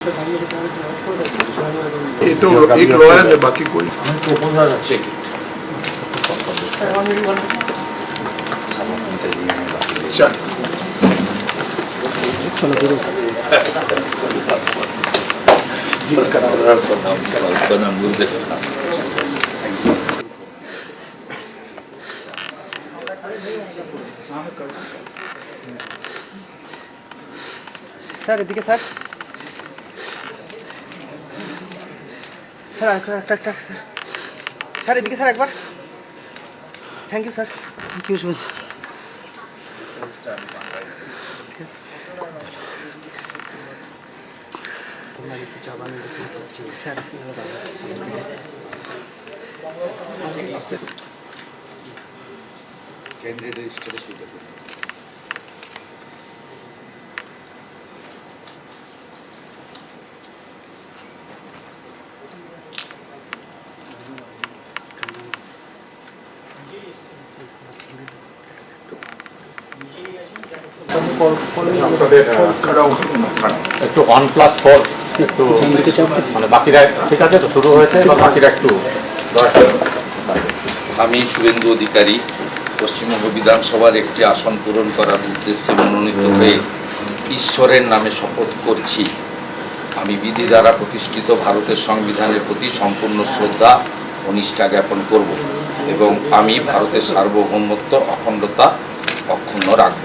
ये तो एक लॉयर है, बाकी कोई चल चलो गुरु স্যার এদিকে স্যার স্যার একটা স্যার এদিকে স্যার একবার thank you sir thank you candidate register सुविधा একটু 1+4 একটু মানে বাকিরা ঠিক আছে তো শুরু হয়েছে বা বাকিরা একটু আমি শুভেন্দু অধিকারী পশ্চিমবঙ্গ বিধানসভার একটি আসন পূরণ করার উদ্দেশ্যে মনোনীত হয়ে ঈশ্বরের নামে শপথ করছি আমি বিধি দ্বারা প্রতিষ্ঠিত ভারতের সংবিধানের প্রতি সম্পূর্ণ শ্রদ্ধা ও নিষ্ঠা জ্ঞাপন করব এবং আমি ভারতের সার্বভৌমত্ব অখণ্ডতা অক্ষুণ্ণ রাখব।